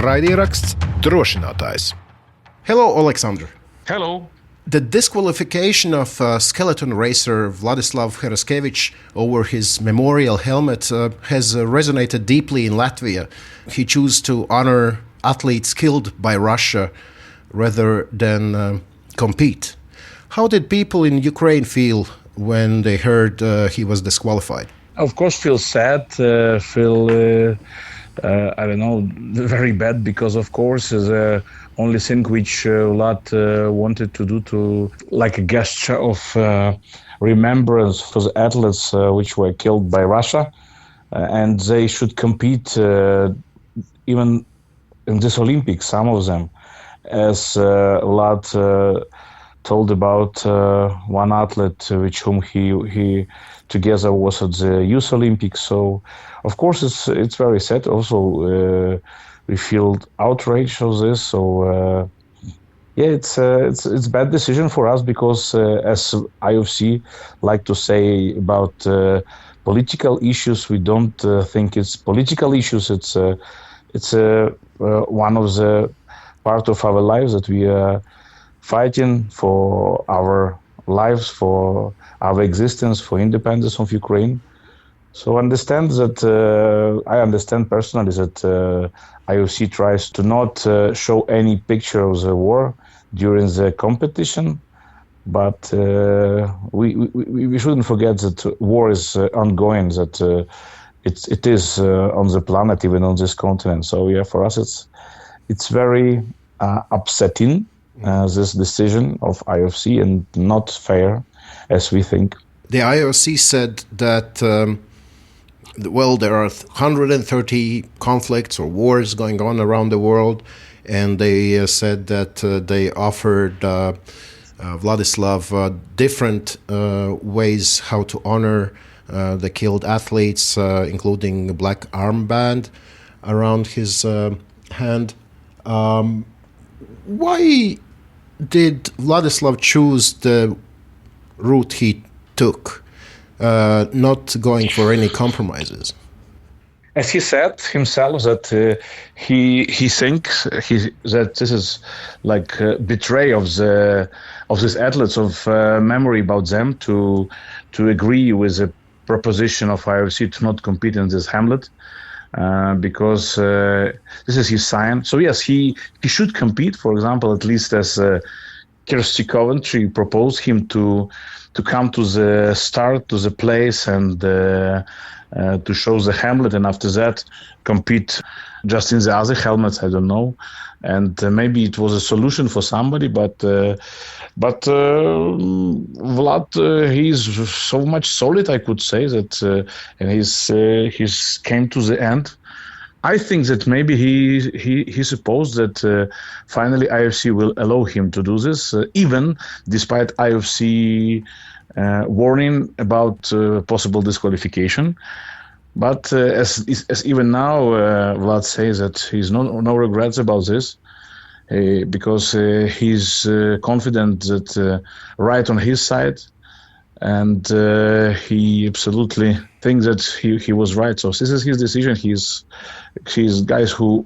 Raidieraksts Drošinātājs. Hello, Oleksandr. Hello. The disqualification of skeleton racer Vladislav Heraskevych over his memorial helmet has resonated deeply in Latvia. He chose to honor athletes killed by Russia rather than compete. How did people in Ukraine feel when they heard he was disqualified? Of course, feel sad, very bad, because of course the only thing which Vlad wanted to do to, like a gesture of remembrance for the athletes which were killed by Russia, and they should compete even in this Olympics, some of them, as Vlad told about one athlete with whom he together was at the Youth Olympics. So, of course, it's very sad. Also, we feel outraged of this. So, it's a bad decision for us because, as IOC like to say about political issues, we don't think it's political issues. It's one of the part of our lives that we are fighting for our lives, for our existence, for independence of Ukraine. So I understand personally that IOC tries to not show any picture of the war during the competition, but we shouldn't forget that war is ongoing, that it is on the planet, even on this continent. So yeah, for us it's very upsetting, this decision of IOC, and not fair, as we think. The IOC said that, there are 130 conflicts or wars going on around the world, and they said that they offered Vladislav different ways how to honor the killed athletes, including a black armband around his hand. Why did Vladislav choose the route he took, not going for any compromises? As he said himself, that he thinks that this is like betray of these athletes, of memory about them, to agree with the proposition of IOC to not compete in this Hamlet. Because this is his sign. So yes, he should compete. For example, at least as Kirsty Coventry proposed him to come to the start, to the place, and to show the Hamlet, and after that compete just in the other helmets. I don't know, and maybe it was a solution for somebody, but Vlad, he's so much solid, I could say, that and he's came to the end. I think that maybe he supposed that finally IOC will allow him to do this, even despite IOC warning about possible disqualification. But as even now, Vlad says that he's no regrets about this. Because he's confident that right on his side, and he absolutely thinks that he was right. So this is his decision. He's guys who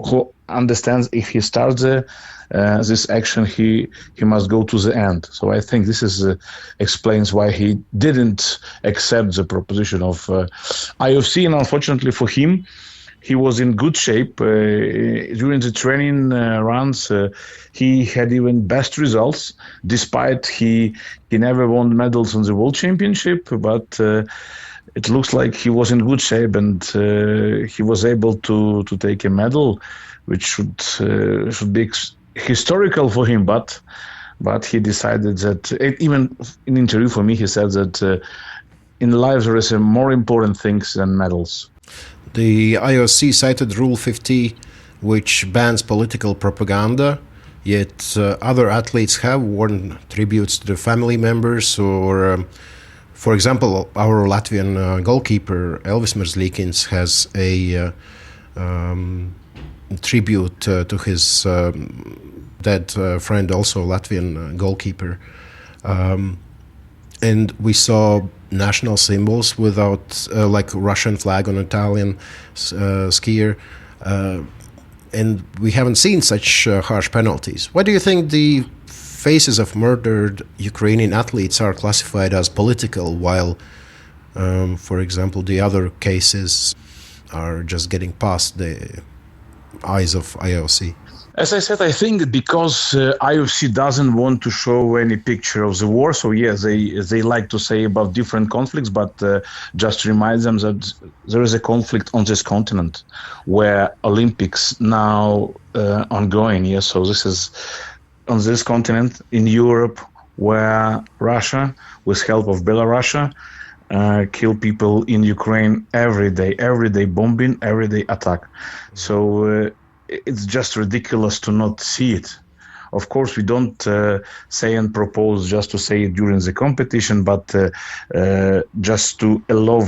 understands if he starts this action, he must go to the end. So I think this is explains why he didn't accept the proposition of IOC, and unfortunately for him, he was in good shape during the training runs. He had even best results, despite he never won medals on the World Championship. But it looks like he was in good shape, and he was able to take a medal, which should be historical for him. But he decided that, even in an interview for me, he said that in life there is more important things than medals. The IOC cited Rule 50, which bans political propaganda, yet other athletes have worn tributes to the family members, or, for example, our Latvian goalkeeper Elvis Merzlikins has a tribute to his dead friend, also Latvian goalkeeper. And we saw national symbols without, like Russian flag on Italian skier. and we haven't seen such harsh penalties. Why do you think the faces of murdered Ukrainian athletes are classified as political, while, for example, the other cases are just getting past the eyes of IOC? As I said, I think because IOC doesn't want to show any picture of the war, so yes, they like to say about different conflicts, but just remind them that there is a conflict on this continent where Olympics now ongoing. Yes, so this is on this continent in Europe where Russia, with help of Belarus, kill people in Ukraine every day bombing, everyday attack. So it's just ridiculous to not see it. Of course, we don't say and propose just to say it during the competition, but just to allow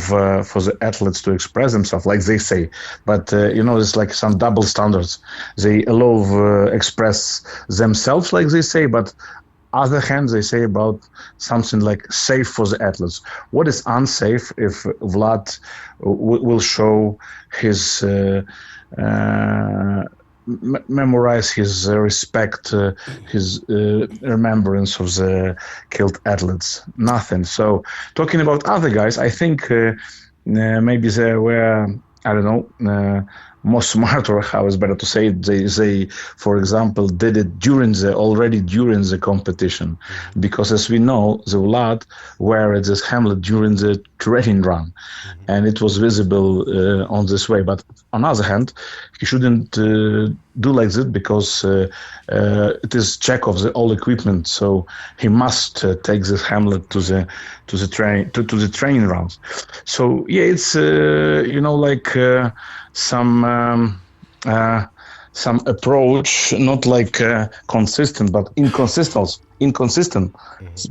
for the athletes to express themselves, like they say. But, it's like some double standards. They allow express themselves, like they say, but other hand, they say about something like safe for the athletes. What is unsafe if Vlad will show his... memorize his respect, his remembrance of the killed athletes? Nothing. So talking about other guys, I think maybe they were, I don't know, more smart, or how is better to say it. They, for example, did it already during the competition, because as we know, the Vlad wear this helmet during the training run, and it was visible on this way. But on the other hand, he shouldn't do like that, because it is check of the all equipment, so he must take this helmet to the training rounds. So yeah, it's like some approach, not like consistent, but inconsistent.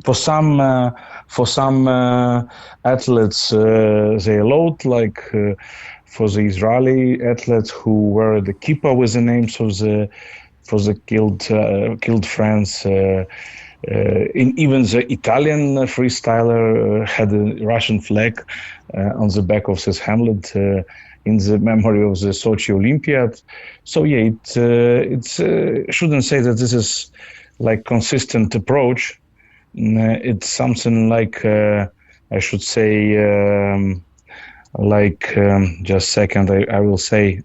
For some athletes, they allowed, like for the Israeli athletes who were the keeper with the names of for the killed friends. Even the Italian freestyler had a Russian flag on the back of his helmet in the memory of the Sochi Olympiad. So yeah, it shouldn't say that this is like consistent approach. It's something like I should say just a second. I will say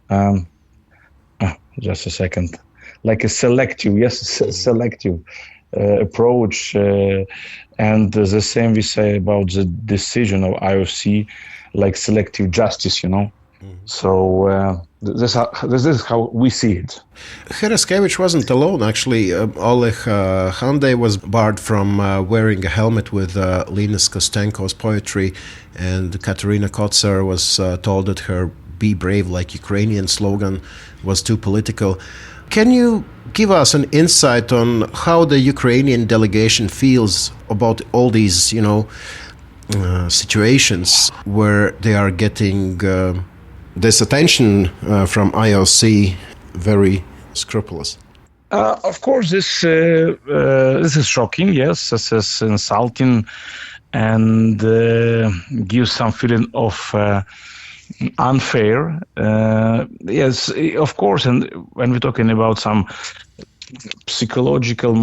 just a second. Like a selective approach, and the same we say about the decision of IOC, like selective justice, So this is how we see it. Heraskevych wasn't alone, actually. Oleg Hande was barred from wearing a helmet with Linus Kostenko's poetry, and Katerina Kotsar was told that her "Be Brave Like Ukrainian" slogan was too political. Can you give us an insight on how the Ukrainian delegation feels about all these, situations where they are getting this attention from IOC very scrupulous? Of course, this is shocking. Yes, this is insulting, and gives some feeling of unfair. Yes, of course. And when we're talking about some psychological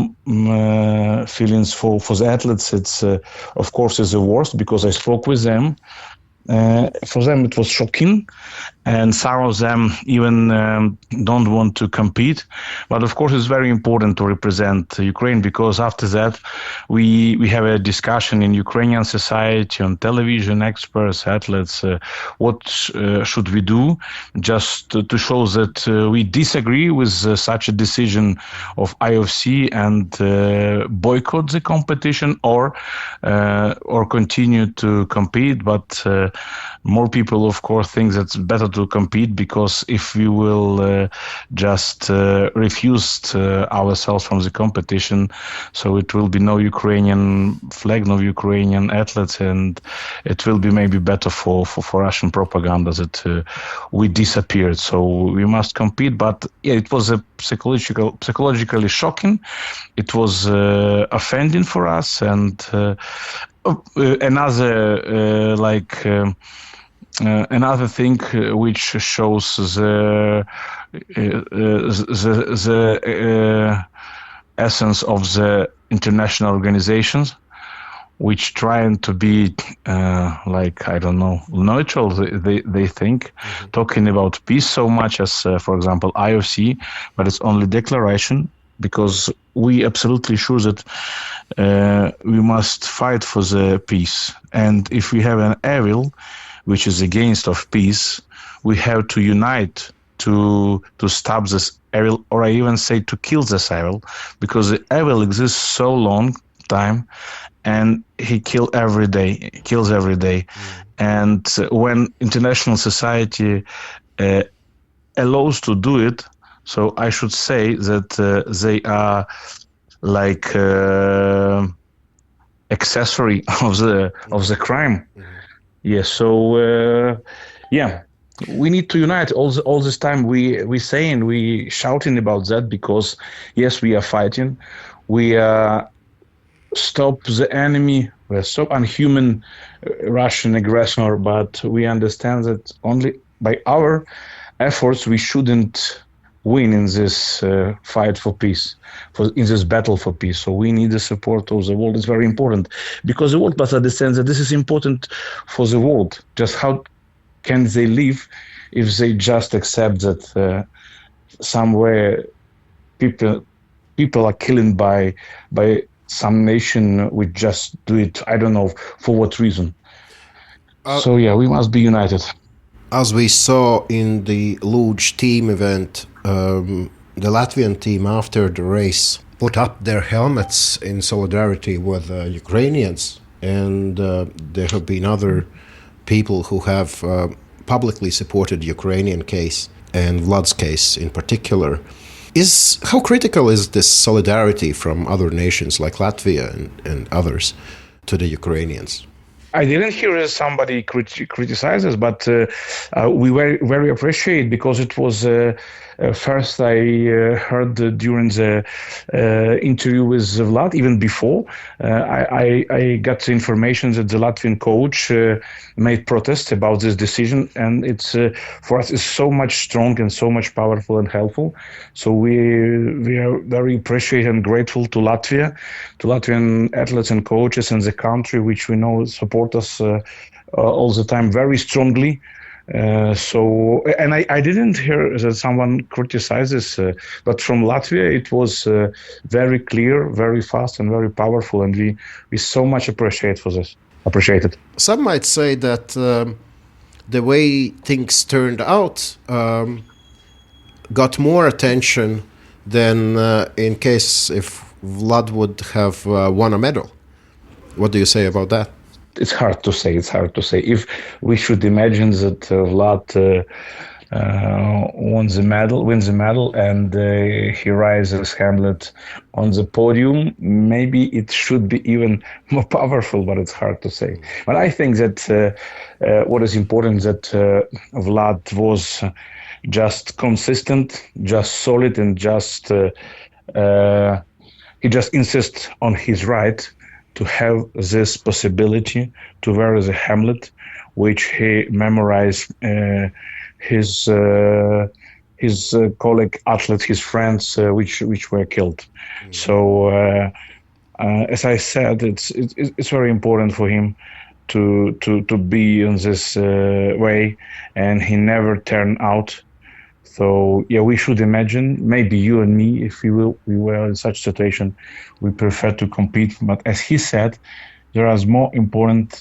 feelings for the athletes, it's of course is the worst, because I spoke with them. For them it was shocking, and some of them even don't want to compete. But of course it's very important to represent Ukraine, because after that we have a discussion in Ukrainian society, on television, experts, athletes, what should we do, just to show that we disagree with such a decision of IOC, and boycott the competition, or continue to compete. But more people, of course, think that it's better to compete, because if we will just refuse ourselves from the competition, so it will be no Ukrainian flag, no Ukrainian athletes, and it will be maybe better for Russian propaganda that we disappeared. So we must compete. But yeah, it was a psychologically shocking. It was offending for us, and another another thing which shows the essence of the international organizations, which trying to be neutral. They think talking about peace so much as, for example, IOC, but it's only declaration, because we absolutely sure that we must fight for the peace. And if we have an evil which is against of peace, we have to unite to stop this evil, or I even say to kill this evil, because the evil exists so long time, and he kills every day. And when international society allows to do it, so I should say that they are like accessory of the crime. Yes. So we need to unite. All this time we saying, we shouting about that, because yes, we are fighting. We stop the enemy. We stop unhuman Russian aggressor. But we understand that only by our efforts we shouldn't win in this fight for peace, in this battle for peace. So we need the support of the world. It's very important, because the world must understand that this is important for the world. Just how can they live if they just accept that somewhere people are killing by some nation which just do it, I don't know for what reason. So we must be united. As we saw in the Luge team event, the Latvian team after the race put up their helmets in solidarity with Ukrainians, and there have been other people who have publicly supported Ukrainian case, and Vlad's case in particular. How critical is this solidarity from other nations like Latvia and others to the Ukrainians? I didn't hear somebody criticize us, but we very appreciate, because it was first I heard during the interview with Vlad, even before. I got the information that the Latvian coach made protest about this decision, and it's for us is so much strong and so much powerful and helpful. So we are very appreciative and grateful to Latvia, to Latvian athletes and coaches in the country, which we know support us all the time very strongly. And I didn't hear that someone criticizes, but from Latvia it was very clear, very fast, and very powerful, and we so much appreciate it. Some might say that the way things turned out got more attention than in case if Vlad would have won a medal. What do you say about that? It's hard to say. If we should imagine that Vlad wins the medal, and he rises Hamlet on the podium, maybe it should be even more powerful, but it's hard to say. But I think that what is important that Vlad was just consistent, just solid, and just he just insists on his right to have this possibility to wear the Hamlet, which he memorized his colleague athletes, his friends, which were killed. So, as I said, it's very important for him to be in this way, and he never turned out. So we should imagine, maybe you and me, if we were in such situation, we prefer to compete. But as he said, there are more important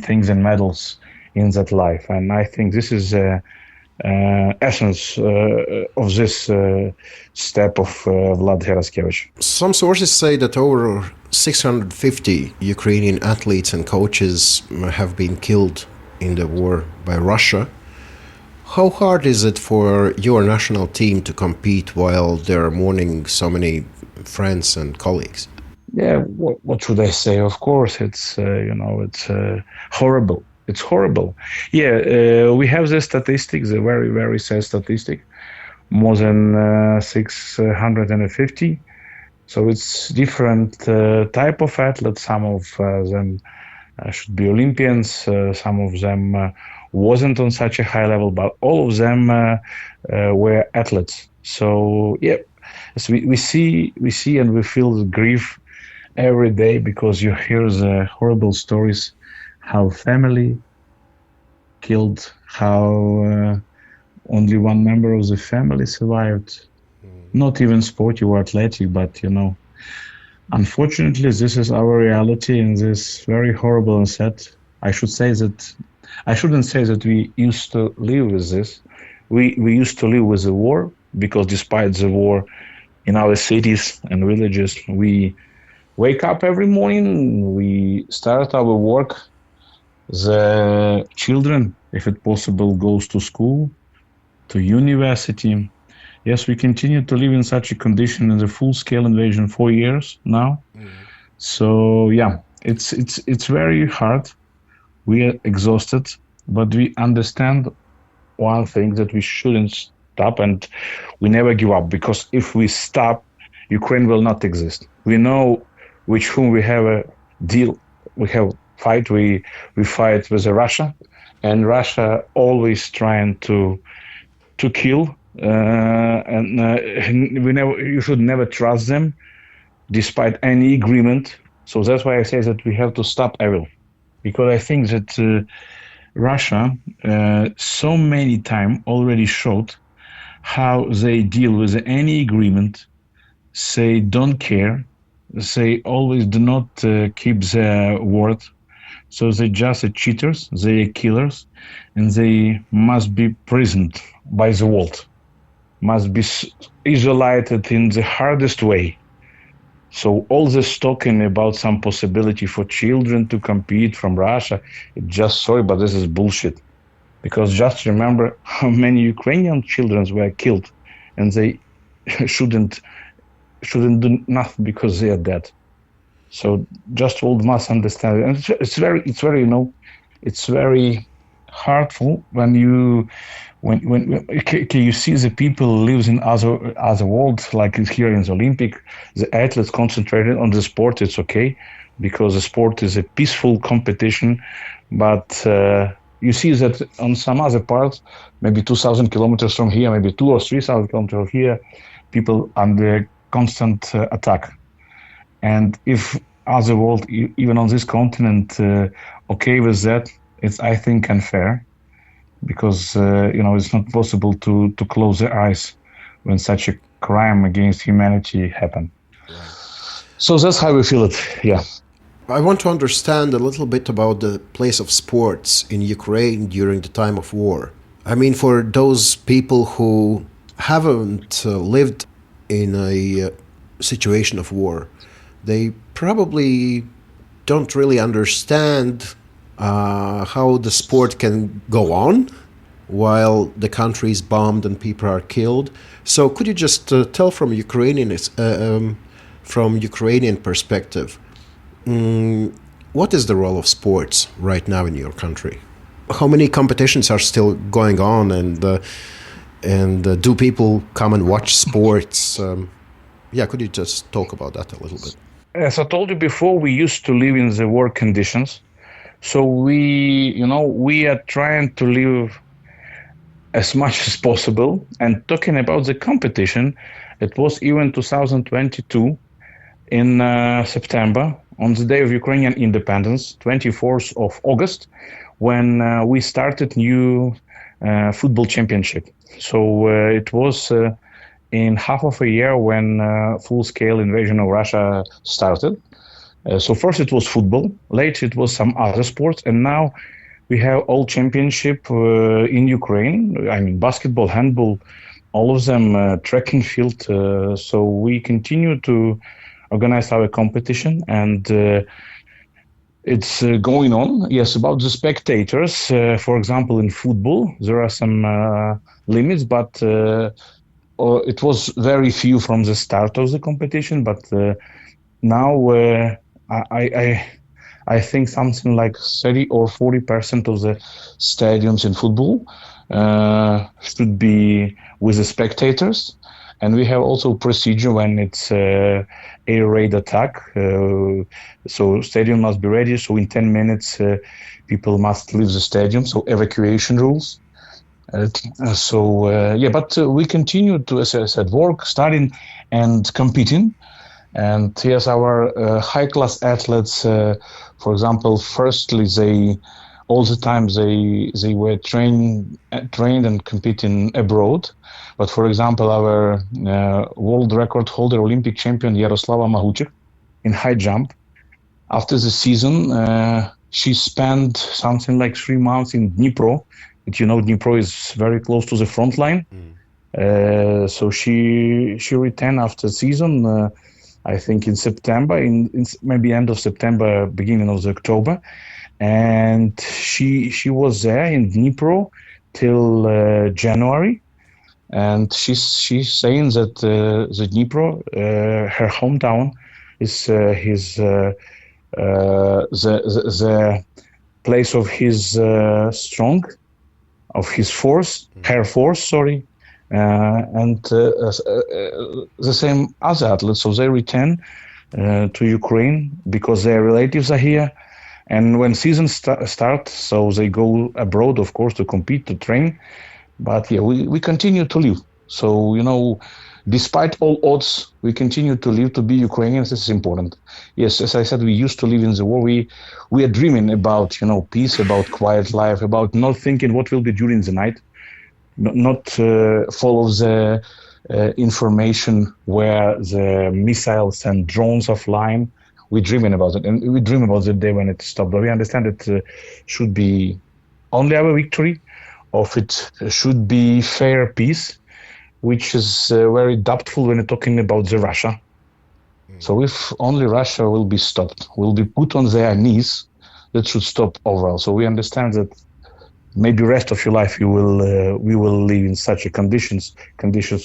things than medals in that life, and I think this is essence of this step of Vlad Heraskevych. Some sources say that over 650 Ukrainian athletes and coaches have been killed in the war by Russia. How hard is it for your national team to compete while they're mourning so many friends and colleagues? Yeah, what should I say? Of course, it's it's horrible. It's horrible. Yeah, we have the statistics, a very, very sad statistic, more than 650. So it's different type of athletes. Some of them should be Olympians. Some of them wasn't on such a high level, but all of them were athletes. So yeah, as we see and we feel the grief every day, because you hear the horrible stories, how family killed, how only one member of the family survived. Not even sporty or athletic, but unfortunately, this is our reality, and this very horrible and sad. I shouldn't say that we used to live with this. We used to live with the war, because despite the war in our cities and villages, we wake up every morning, we start our work. The children, if it's possible, goes to school, to university. Yes, we continue to live in such a condition in the full-scale invasion 4 years now. So yeah, it's very hard. We are exhausted, but we understand one thing, that we shouldn't stop, and we never give up, because if we stop, Ukraine will not exist. We know with whom we have a deal. We have fight. We fight with Russia, and Russia always trying to kill. You should never trust them, despite any agreement. So that's why I say that we have to stop evil, because I think that Russia so many times already showed how they deal with any agreement. They don't care. They always do not keep their word. So they're just cheaters, they're killers, and they must be imprisoned by the world, must be isolated in the hardest way. So all this talking about some possibility for children to compete from Russia, it's just sorry, but this is bullshit. Because just remember how many Ukrainian children were killed, and they shouldn't do nothing because they are dead. So just all must understand it. And it's very hurtful when you see the people lives in other world, like here in the Olympic, the athletes concentrated on the sport. It's okay, because the sport is a peaceful competition, but you see that on some other parts, maybe 2,000 kilometers from here, maybe 2,000 or 3,000 kilometers from here, people under constant attack. And if other world, even on this continent, okay with that, it's, I think, unfair, because it's not possible to close their eyes when such a crime against humanity happen. Right. So that's how we feel it. Yeah. I want to understand a little bit about the place of sports in Ukraine during the time of war. I mean, for those people who haven't lived in a situation of war, they probably don't really understand how the sport can go on while the country is bombed and people are killed. So could you just tell from Ukrainian perspective, what is the role of sports right now in your country? How many competitions are still going on, and do people come and watch sports? Could you just talk about that a little bit? As I told you before, we used to live in the war conditions. So we are trying to live as much as possible. And talking about the competition, it was even 2022 in September, on the day of Ukrainian independence, 24th of August, when we started new football championship. So it was in half of a year when full-scale invasion of Russia started. So first it was football, later it was some other sports, and now we have all championship in Ukraine. I mean, basketball, handball, all of them, track and field. So we continue to organize our competition, and it's going on. Yes, about the spectators, for example, in football, there are some limits, but it was very few from the start of the competition, but now I think something like 30 or 40% of the stadiums in football should be with the spectators. And we have also procedure when it's air raid attack. So stadium must be ready. So in 10 minutes, people must leave the stadium. So evacuation rules. But we continue to, as I said, work, studying and competing. And yes, our high-class athletes, for example, firstly, they all the time they were trained and competing abroad. But for example, our world record holder, Olympic champion Yaroslava Mahuchik in high jump, after the season, she spent something like 3 months in Dnipro. But you know, Dnipro is very close to the front line. So she returned after season, I think in September, in maybe end of September, beginning of October. And she was there in Dnipro till January. And she's saying that the Dnipro, her hometown, is the place of his strong, of his force, her force, sorry, and the same other athletes. So they return to Ukraine because their relatives are here. And when season starts, so they go abroad, of course, to compete, to train. But yeah, we continue to live. So, you know, despite all odds, we continue to live, to be Ukrainians. This is important. Yes, as I said, we used to live in the war. We are dreaming about, you know, peace, about quiet life, about not thinking what will be during the night, not follow the information where the missiles and drones are flying. We're dreaming about it, and we dream about the day when it stopped. But we understand it should be only our victory, or it should be fair peace, which is very doubtful when you're talking about the Russia. So if only Russia will be stopped, will be put on their knees, that should stop overall. So we understand that maybe rest of your life we will live in such a conditions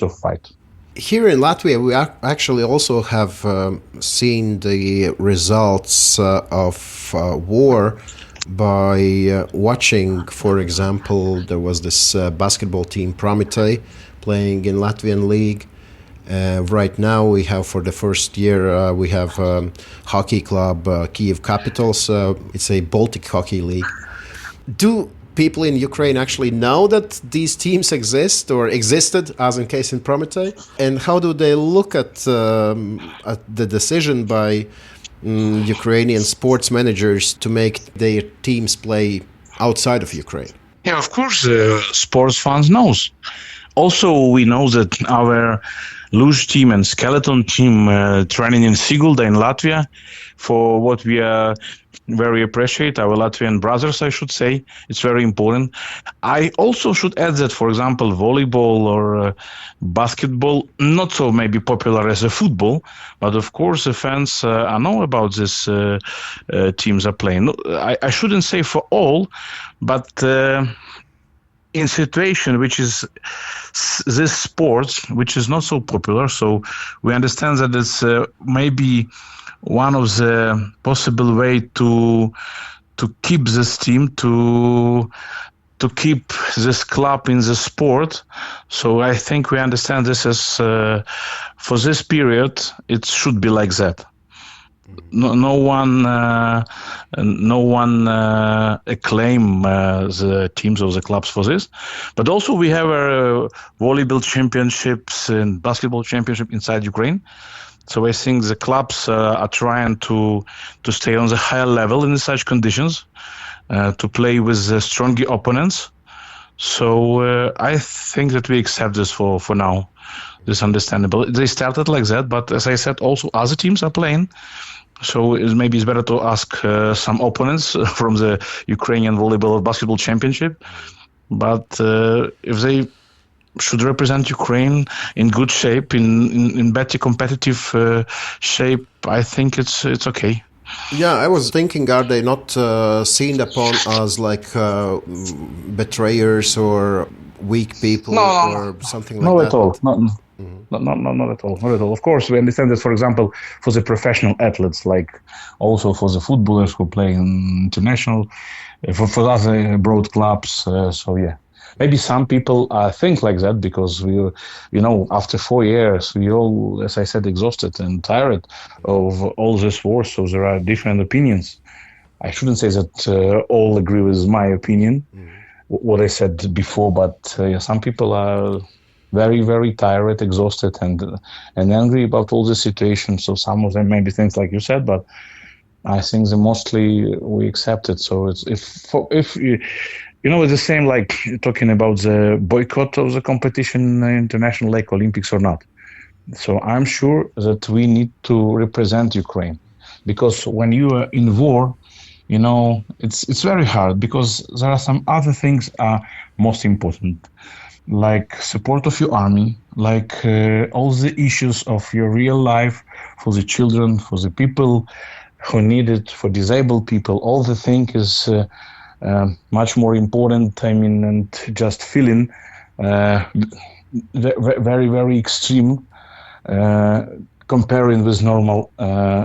of fight. Here in Latvia, we actually also have seen the results of war by watching, for example, there was this basketball team, Prometei, playing in Latvian league. Right now we have, for the first year, we have hockey club Kyiv Capitals. It's a Baltic hockey league. Do people in Ukraine actually know that these teams exist or existed, as in case in Prometei? And how do they look at the decision by Ukrainian sports managers to make their teams play outside of Ukraine? Yeah, of course, sports fans knows. Also, we know that our luge team and skeleton team training in Sigulda in Latvia, for what we very appreciate, our Latvian brothers, I should say. It's very important. I also should add that, for example, volleyball or basketball, not so maybe popular as a football, but of course the fans know about this teams are playing. I shouldn't say for all, but in situation which is this sport, which is not so popular, so we understand that it's maybe one of the possible way to keep this team, to keep this club in the sport. So I think we understand this as for this period it should be like that. No one acclaim the teams of the clubs for this, but also we have volleyball championships and basketball championship inside Ukraine. So I think the clubs are trying to stay on the higher level in such conditions, to play with stronger opponents. So I think that we accept this for now. This is understandable. They started like that, but as I said, also other teams are playing. So maybe it's better to ask some opponents from the Ukrainian volleyball or basketball championship. But if they should represent Ukraine in good shape, in better competitive shape, I think it's okay. Yeah, I was thinking, are they not seen upon as like betrayers or weak people or something like that? Not at all. Not at all. Not at all. Of course, we understand that, for example, for the professional athletes, like also for the footballers who play in international, for other broad clubs. So yeah. Maybe some people think like that because after 4 years, we all, as I said, exhausted and tired of all this war. So there are different opinions. I shouldn't say that all agree with my opinion, what I said before, but some people are very, very tired, exhausted, and angry about all the situation. So some of them maybe things like you said, but I think that mostly we accept it. So it's it's the same like talking about the boycott of the competition, international like Olympics or not. So I'm sure that we need to represent Ukraine, because when you are in war, it's very hard, because there are some other things are most important, like support of your army, like all the issues of your real life for the children, for the people who need it, for disabled people. All the thing is much more important. And just feeling very, very extreme comparing with normal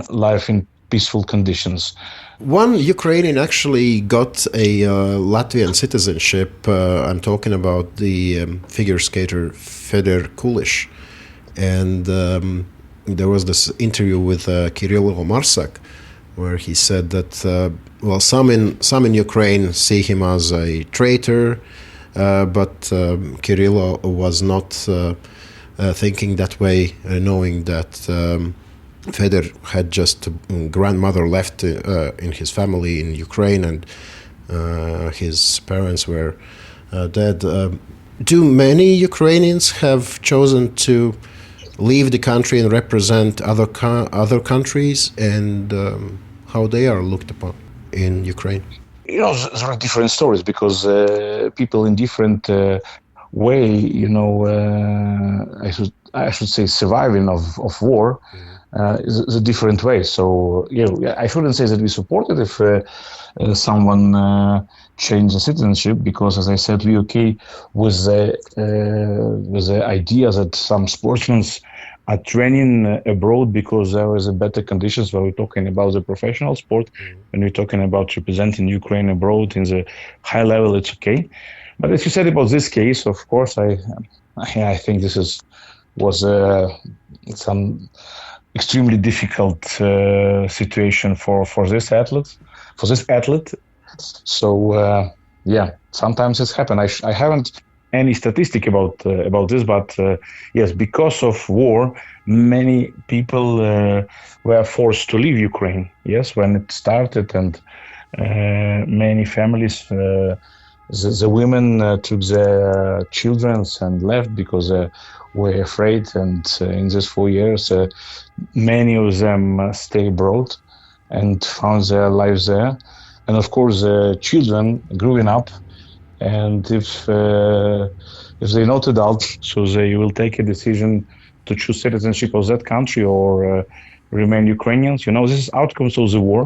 life in peaceful conditions. One Ukrainian actually got a Latvian citizenship. I'm talking about the figure skater Fedor Kulish. And there was this interview with Kirill Marsak, where he said that, some in Ukraine see him as a traitor, but Kirill was not thinking that way, knowing that Fedor had just grandmother left in his family in Ukraine, and his parents were dead. Do many Ukrainians have chosen to leave the country and represent other countries, and how they are looked upon in Ukraine? There are different stories, because people in different way, I should say surviving of war is a different way. So I shouldn't say that we support it if someone changed the citizenship, because, as I said, we okay with the idea that some sportsmen are training abroad because there is a better conditions. When we're talking about the professional sport, when we're talking about representing Ukraine abroad in the high level, it's okay. But as you said about this case, of course, I think this was some extremely difficult situation for this athlete. So sometimes it's happened. I haven't any statistic about this, but yes, because of war, many people were forced to leave Ukraine. Yes, when it started, and many families, the women took their children and left because they were afraid. And in these 4 years, many of them stay abroad and found their lives there. And of course, the children growing up, and if they're not adults, so they will take a decision to choose citizenship of that country or remain Ukrainians. This is outcomes of the war.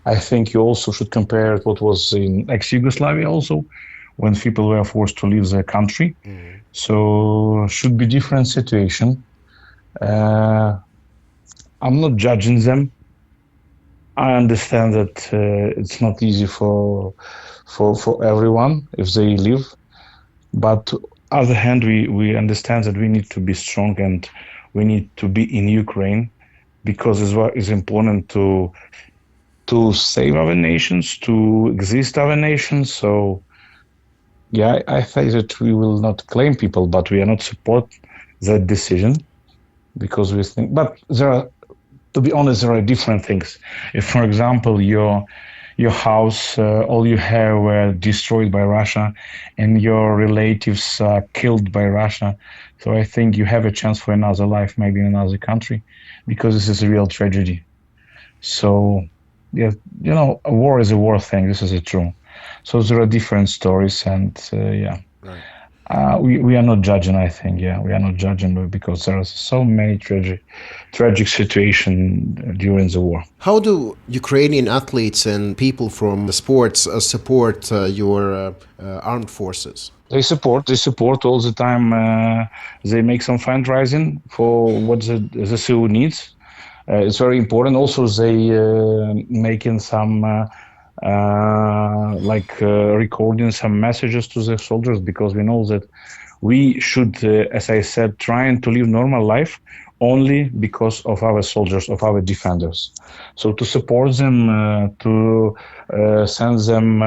I think you also should compare what was in ex-Yugoslavia also, when people were forced to leave their country. So should be different situation. I'm not judging them. I understand that it's not easy for everyone if they leave, but on the other hand, we understand that we need to be strong and we need to be in Ukraine, because it's important to save our nations, to exist our nations. So I think that we will not claim people, but we are not support that decision, because we think. But to be honest, there are different things. If, for example, your house, all you have were destroyed by Russia, and your relatives are killed by Russia, so I think you have a chance for another life, maybe in another country, because this is a real tragedy. So, a war is a war thing. This is true. So there are different stories, and Right. we are not judging. I think we are not judging, because there are so many tragic situations during the war. How do Ukrainian athletes and people from the sports support your armed forces? They support all the time. They make some fundraising for what the CU needs. It's very important. Also, they making some recording some messages to the soldiers, because we know that we should, as I said, trying to live normal life only because of our soldiers, of our defenders. So to support them, to send them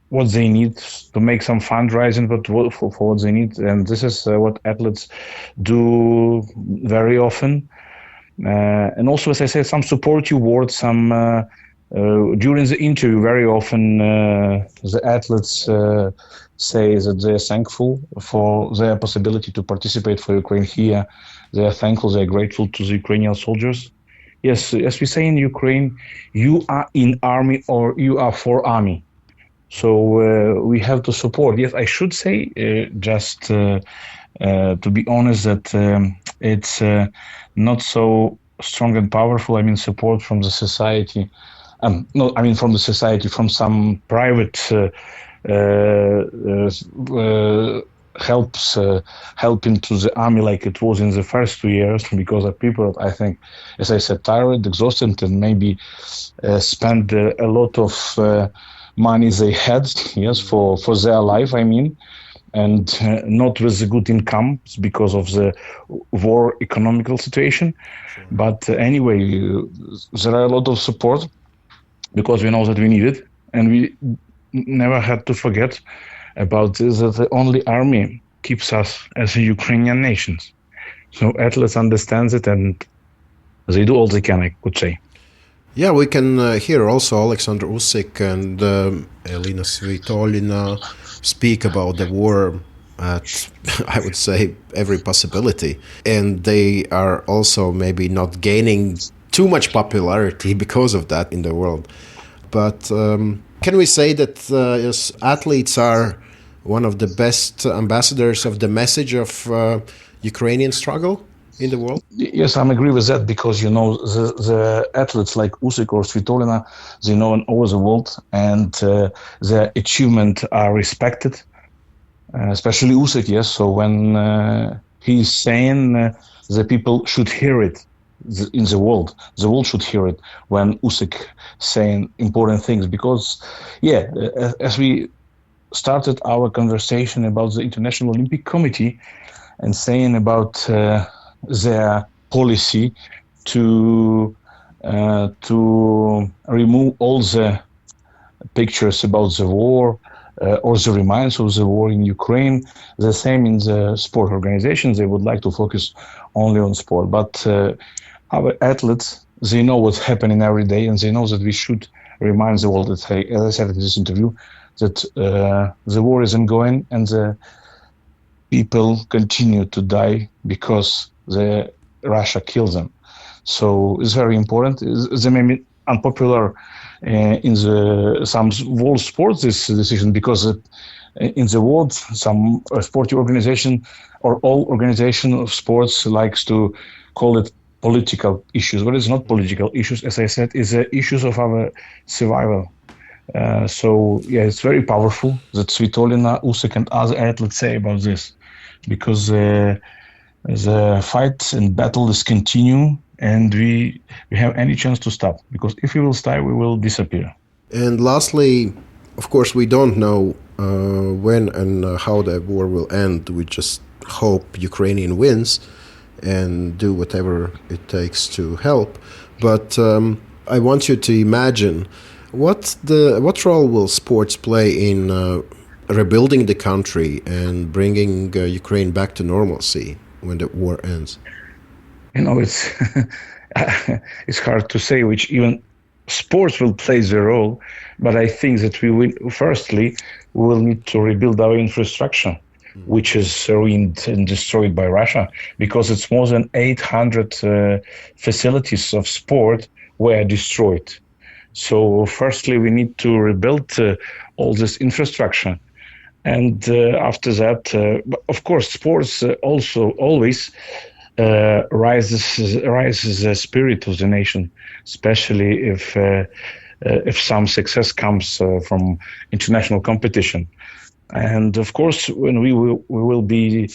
what they need, to make some fundraising for what they need. And this is what athletes do very often. And also, as I said, some supportive words, some during the interview, very often the athletes say that they are thankful for their possibility to participate for Ukraine here. They are thankful, they are grateful to the Ukrainian soldiers. Yes, as we say in Ukraine, you are in army or you are for army. So we have to support. Yes, I should say, just to be honest, that it's not so strong and powerful. I mean, support from the society. From some private helping to the army like it was in the first 2 years, because of people that I think, as I said, tired, exhausted, and maybe spent a lot of money they had, yes, for their life, I mean, and not with a good income because of the war economical situation. Sure. But anyway, there are a lot of support, because we know that we need it, and we never had to forget about this, that the only army keeps us as a Ukrainian nation. So athletes understand it, and they do all they can, I could say. Yeah, we can hear also Oleksandr Usyk and Elina Svitolina speak about the war at, I would say, every possibility. And they are also maybe not gaining too much popularity because of that in the world. But can we say that yes, athletes are one of the best ambassadors of the message of Ukrainian struggle in the world? Yes, I agree with that, because, you know, the athletes like Usyk or Svitolina, they know in all the world, and their achievements are respected, especially Usyk, yes. So when he's saying the people should hear it in the world should hear it when Usyk saying important things, because, yeah, as we started our conversation about the International Olympic Committee and saying about their policy to remove all the pictures about the war or the remains of the war in Ukraine. The same in the sport organizations. They would like to focus only on sport. But our athletes, they know what's happening every day, and they know that we should remind the world that, as I said in this interview, that the war is ongoing and the people continue to die because Russia kills them. So it's very important. They may be unpopular in some world sports, this decision, because in the world, some sport organization or all organization of sports likes to call it political issues, but it's not political issues. As I said, it's issues of our survival. So yeah, it's very powerful that Svitolina, Usyk, and other athletes say about this, because the fight and battle is continue, and we have any chance to stop, because if we will stop, we will disappear. And lastly, of course, we don't know when and how the war will end. We just hope Ukrainian wins and do whatever it takes to help. But I want you to imagine what role will sports play in rebuilding the country and bringing Ukraine back to normalcy when the war ends? You know, it's it's hard to say which even sports will play the role, but I think that we will need to rebuild our infrastructure, which is ruined and destroyed by Russia, because it's more than 800 facilities of sport were destroyed. So firstly, we need to rebuild all this infrastructure. And after that, of course, sports also always rises the spirit of the nation, especially if some success comes from international competition. And of course, when we will be,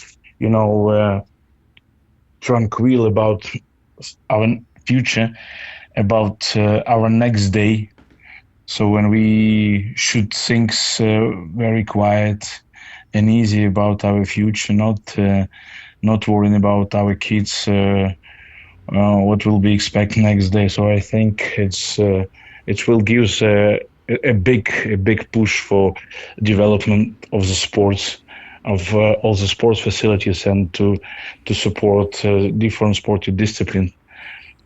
tranquil about our future, about our next day, So when we should think very quiet and easy about our future, not worrying about our kids, what will be expected next day. So I think it will give us a big push for development of the sports, of all the sports facilities, and to support different sporting discipline,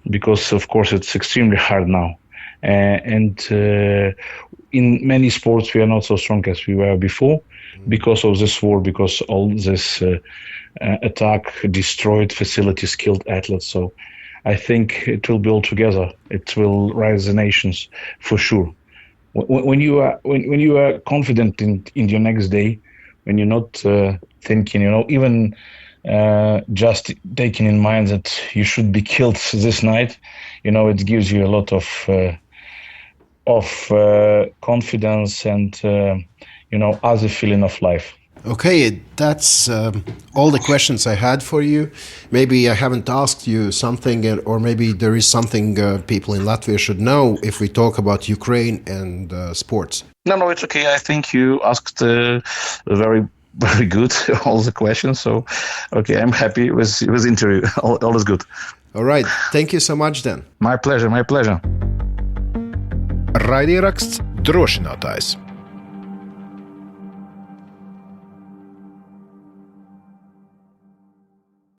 because of course it's extremely hard now, and in many sports we are not so strong as we were before because of this war, because all this attack destroyed facilities, killed athletes. So I think it will be all together. It will rise the nations for sure. When you are confident in your next day, when you're not thinking, even just taking in mind that you should be killed this night, it gives you a lot of confidence and other feeling of life. Okay, that's all the questions I had for you. Maybe I haven't asked you something, or maybe there is something people in Latvia should know if we talk about Ukraine and sports. No, it's okay. I think you asked very, very good all the questions. So, okay, I'm happy with the interview. All is good. All right. Thank you so much then. My pleasure. Raidieraksts Drošinātājs.